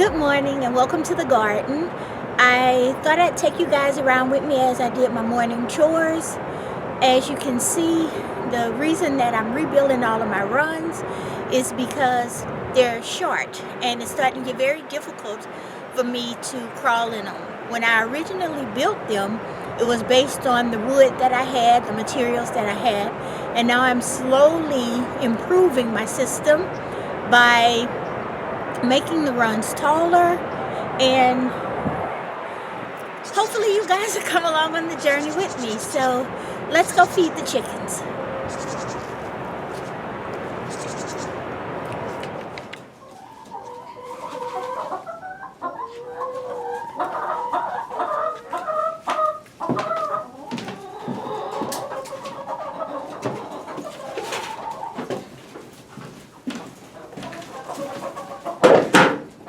Good morning and welcome to the garden. I thought I'd take you guys around with me as I did my morning chores. As you can see, the reason that I'm rebuilding all of my runs is because they're short and it's starting to get very difficult for me to crawl in them. When I originally built them, it was based on the wood that I had, the materials that I had, and now I'm slowly improving my system by making the runs taller, and hopefully you guys will come along on the journey with me. So let's go feed the chickens.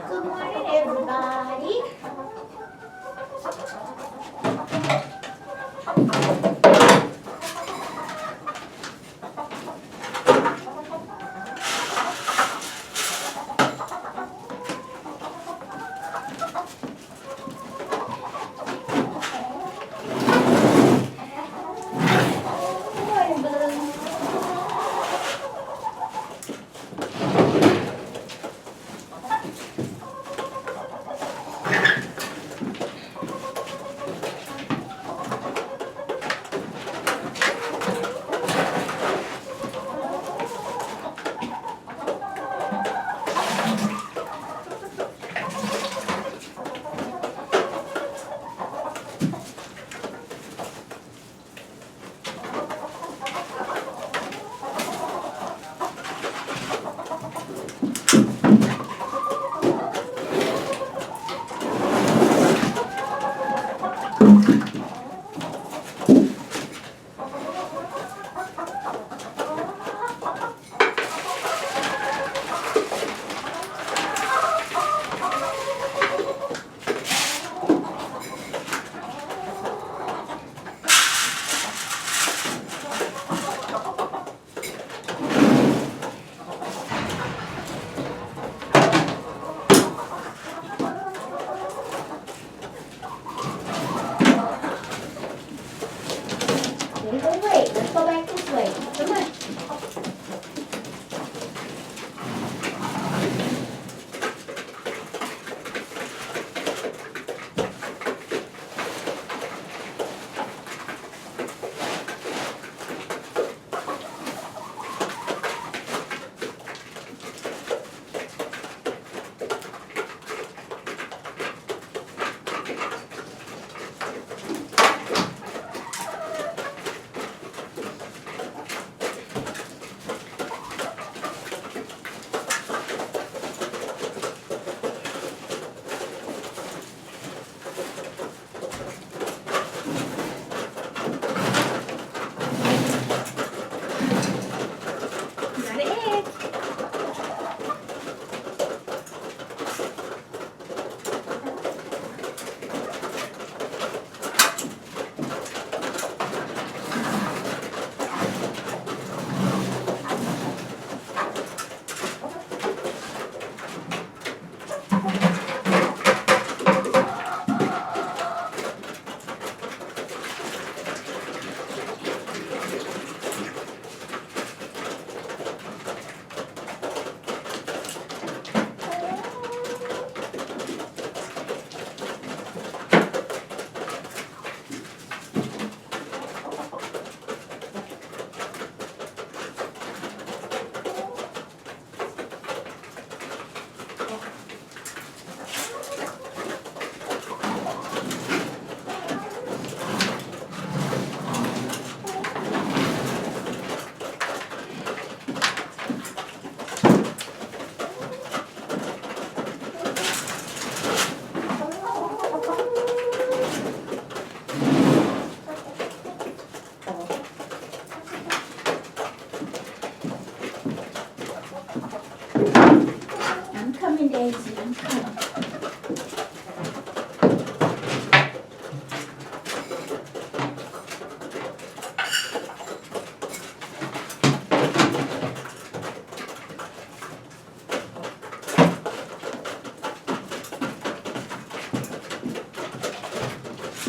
Good morning, everybody.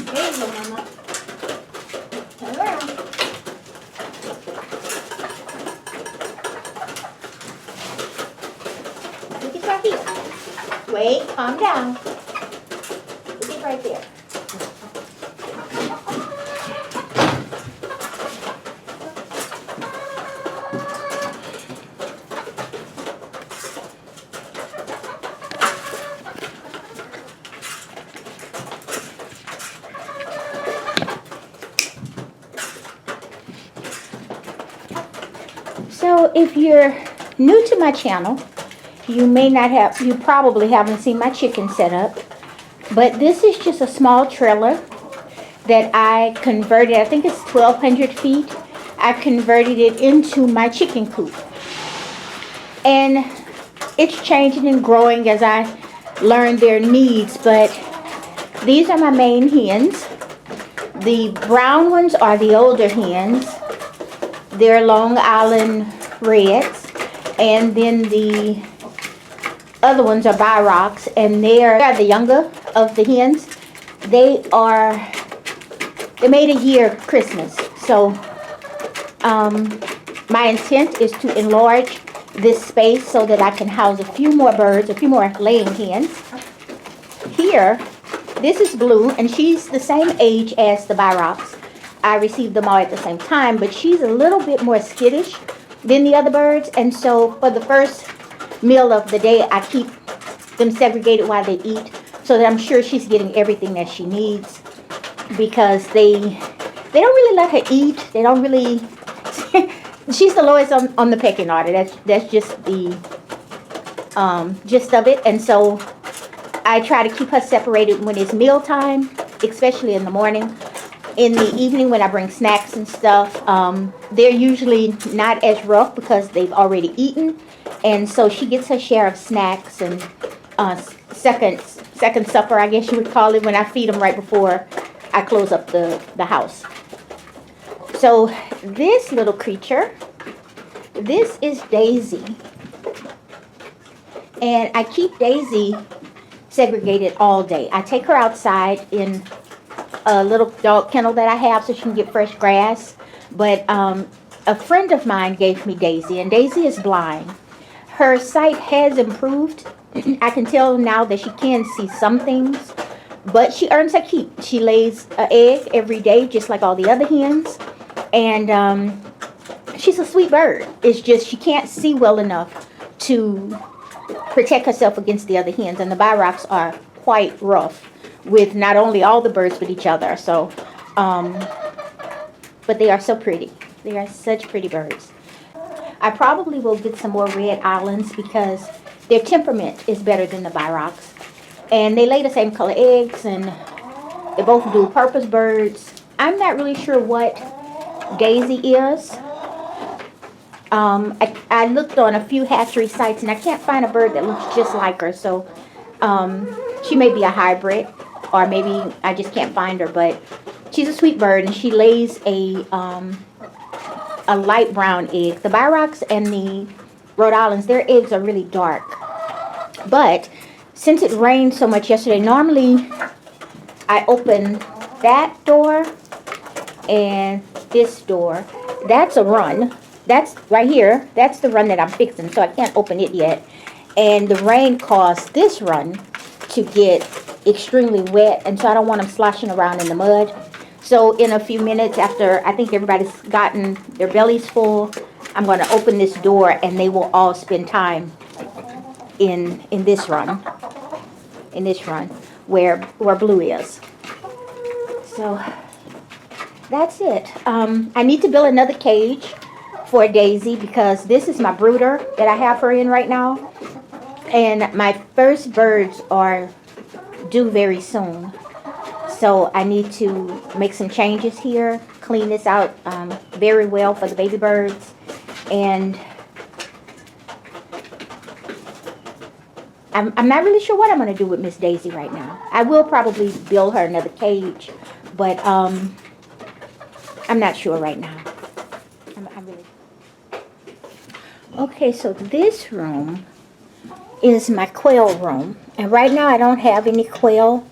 There you go, Mama. Turn around. Look, it's right here. Wait, calm down. Look, it's right there. So if you're new to my channel, you probably haven't seen my chicken setup, but this is just a small trailer that I converted. I think it's 1,200 feet. I converted it into my chicken coop. And it's changing and growing as I learn their needs, but these are my main hens. The brown ones are the older hens. They're Long Island Reds, and then the other ones are Rocks, and they're the younger of the hens. They made a year Christmas, so my intent is to enlarge this space so that I can house a few more birds, a few more laying hens. Here, this is Blue, and she's the same age as the Rocks. I received them all at the same time, but she's a little bit more skittish than the other birds, and so for the first meal of the day, I keep them segregated while they eat, so that I'm sure she's getting everything that she needs, because they don't really let her eat. They don't really. She's the lowest on the pecking order. That's just the gist of it, and so I try to keep her separated when it's mealtime, especially in the morning. In the evening when I bring snacks and stuff, they're usually not as rough because they've already eaten. And so she gets her share of snacks and second supper, I guess you would call it, when I feed them right before I close up the house. So this little creature, this is Daisy. And I keep Daisy segregated all day. I take her outside in a little dog kennel that I have so she can get fresh grass. But a friend of mine gave me Daisy, and Daisy is blind. Her sight has improved. I can tell now that she can see some things, but she earns her keep. She lays an egg every day, just like all the other hens, and she's a sweet bird. It's just she can't see well enough to protect herself against the other hens, and the Rocks are quite rough with not only all the birds but each other. So but they are so pretty. They are such pretty birds. I probably will get some more red islands because their temperament is better than the Rocks, and they lay the same color eggs, and they both do purpose birds. I'm not really sure what Daisy is. I looked on a few hatchery sites and I can't find a bird that looks just like her, so she may be a hybrid, or maybe I just can't find her, but she's a sweet bird, and she lays a light brown egg. The Rocks and the Rhode Islands, their eggs are really dark. But since it rained so much yesterday, normally I open that door and this door. That's a run. That's right here. That's the run that I'm fixing, so I can't open it yet. And the rain caused this run to get extremely wet, and so I don't want them sloshing around in the mud. So in a few minutes, after I think everybody's gotten their bellies full, I'm going to open this door, and they will all spend time in this run, where Blue is. So that's it. I need to build another cage for Daisy because this is my brooder that I have her in right now, and my first birds are due very soon. So I need to make some changes here, clean this out very well for the baby birds, and I'm not really sure what I'm going to do with Miss Daisy right now. I will probably build her another cage, but I'm not sure right now. I'm really... Okay, so this room is my quail room, and right now I don't have any quail.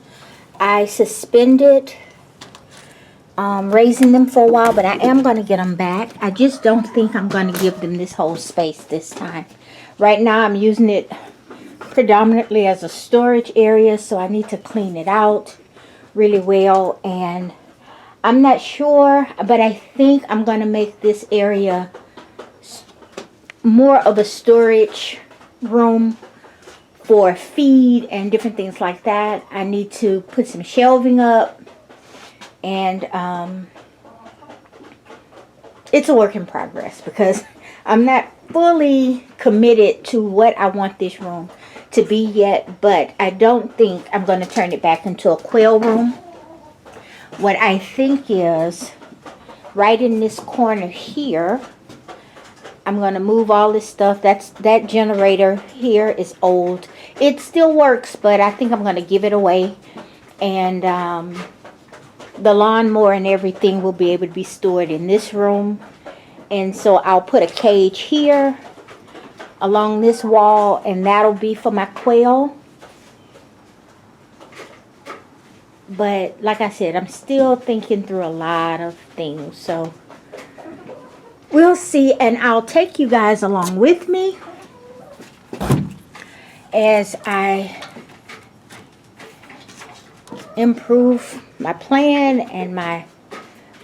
I suspended raising them for a while, but I am going to get them back. I just don't think I'm going to give them this whole space this time. Right now I'm using it predominantly as a storage area, so I need to clean it out really well. And I'm not sure, but I think I'm going to make this area more of a storage room for feed and different things like that. I need to put some shelving up, and it's a work in progress because I'm not fully committed to what I want this room to be yet, but I don't think I'm going to turn it back into a quail room. What I think is, right in this corner here, I'm going to move all this stuff. That generator here is old. It still works, but I think I'm going to give it away. And the lawnmower and everything will be able to be stored in this room. And so I'll put a cage here along this wall, and that'll be for my quail. But like I said, I'm still thinking through a lot of things. So we'll see, and I'll take you guys along with me as I improve my plan and my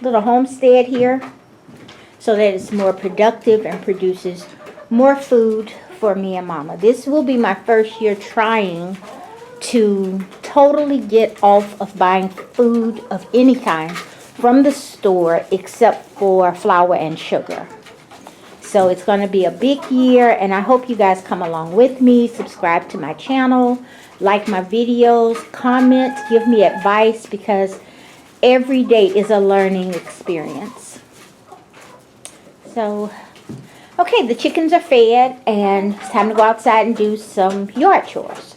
little homestead here so that it's more productive and produces more food for me and Mama. This will be my first year trying to totally get off of buying food of any kind from the store except for flour and sugar. So it's going to be a big year, and I hope you guys come along with me. Subscribe to my channel, like my videos, comment, give me advice, because every day is a learning experience. So, okay, the chickens are fed, and it's time to go outside and do some yard chores.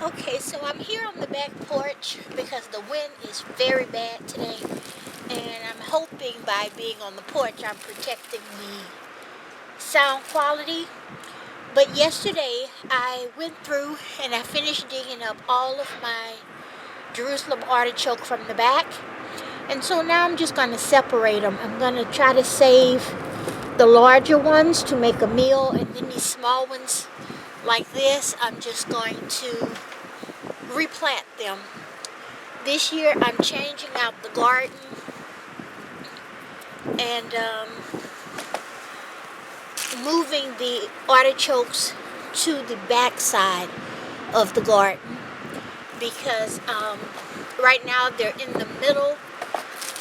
Okay, so I'm here on the back porch because the wind is very bad today, and I'm hoping by being on the porch I'm protecting the sound quality. But yesterday I went through and I finished digging up all of my Jerusalem artichoke from the back, and so now I'm just going to separate them. I'm going to try to save the larger ones to make a meal, and then these small ones like this I'm just going to replant them. This year I'm changing out the garden and moving the artichokes to the back side of the garden because right now they're in the middle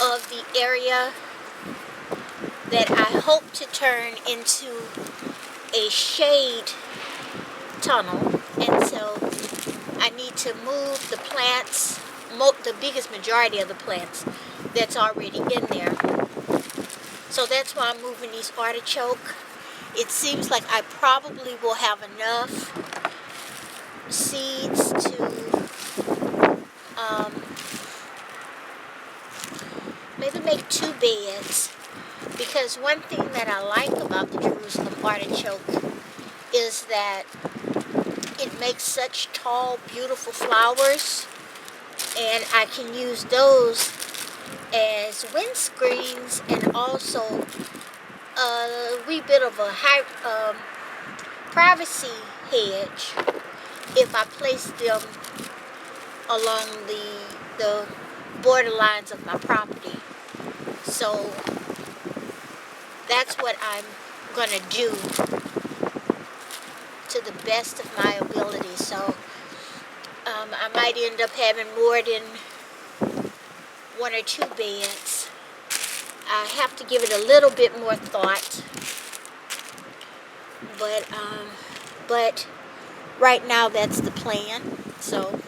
of the area that I hope to turn into a shade tunnel, and so I need to move the plants, the biggest majority of the plants that's already in there. So that's why I'm moving these artichoke. It seems like I probably will have enough seeds to maybe make 2 beds, because one thing that I like about the Jerusalem artichoke is that it makes such tall, beautiful flowers, and I can use those as windscreens and also a wee bit of a privacy hedge if I place them along the borderlines of my property. So that's what I'm gonna do to the best of my ability. So I might end up having more than 1 or 2 beds. I have to give it a little bit more thought, but right now that's the plan. So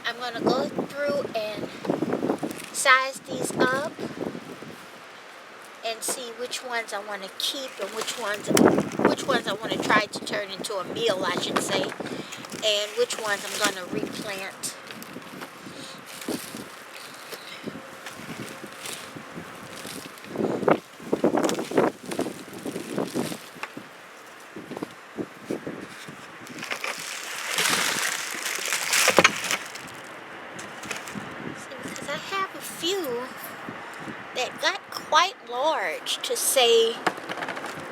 I'm gonna go through and size these up and see which ones I want to keep and which ones I want to try to turn into a meal, I should say, and which ones I'm going to replant. to say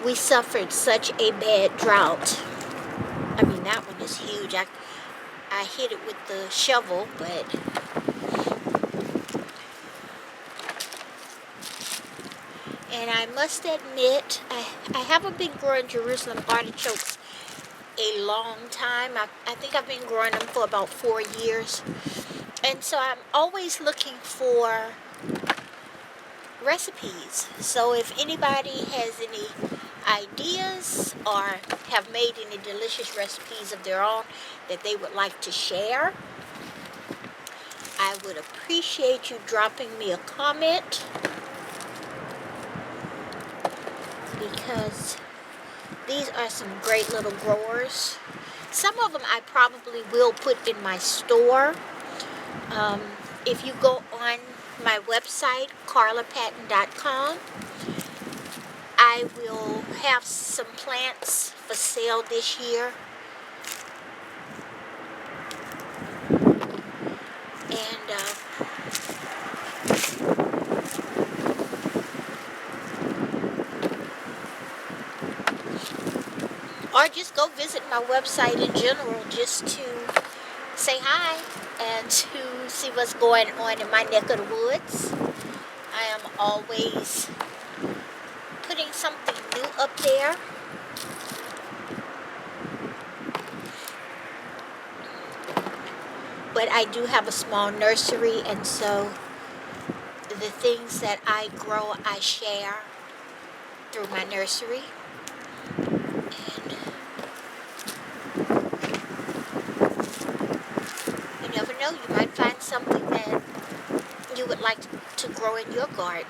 we suffered such a bad drought. I mean, that one is huge. I hit it with the shovel, but and I must admit, I haven't been growing Jerusalem artichokes a long time. I think I've been growing them for about 4 years. And so I'm always looking for recipes. So if anybody has any ideas or have made any delicious recipes of their own that they would like to share, I would appreciate you dropping me a comment, because these are some great little growers. Some of them I probably will put in my store. If you go on my website, karlapatton.com, I will have some plants for sale this year. And or just go visit my website in general, just to say hi and to see what's going on in my neck of the woods. I am always putting something new up there. But I do have a small nursery, and so the things that I grow, I share through my nursery. And you never know, you might find something that you would like to grow in your garden.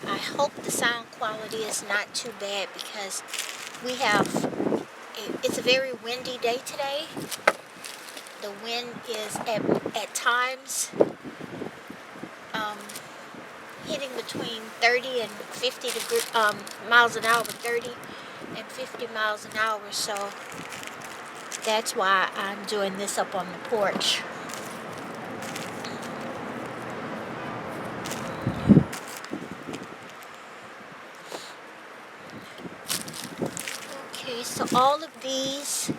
I hope the sound quality is not too bad, because it's a very windy day today. The wind is at times hitting between 30 and 50 miles an hour, 30 and 50 miles an hour. So that's why I'm doing this up on the porch. Okay, so all of these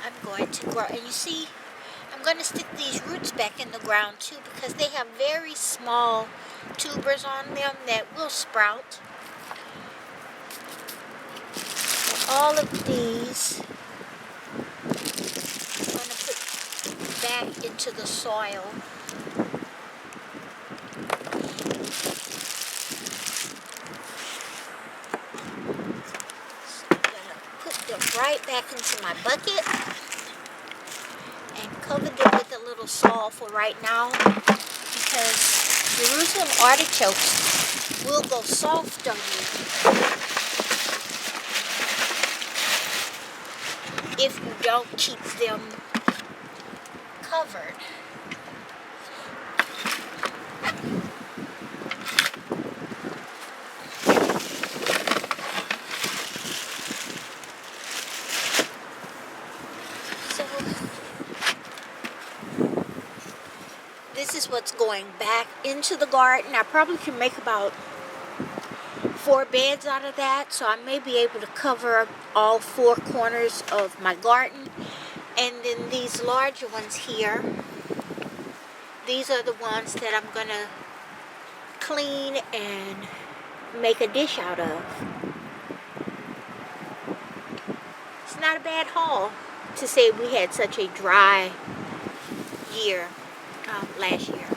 I'm going to grow. And you see, I'm going to stick these roots back in the ground too, because they have very small tubers on them that will sprout. So all of these I'm going to put back into the soil. So I'm going to put them right back into my bucket and cover them with a little soil for right now, because Jerusalem artichokes will go soft on you if you don't keep them covered. So this is what's going back into the garden. I probably can make about 4 beds out of that, so I may be able to cover all 4 corners of my garden. And then these larger ones here, these are the ones that I'm gonna clean and make a dish out of. It's not a bad haul to say we had such a dry year last year.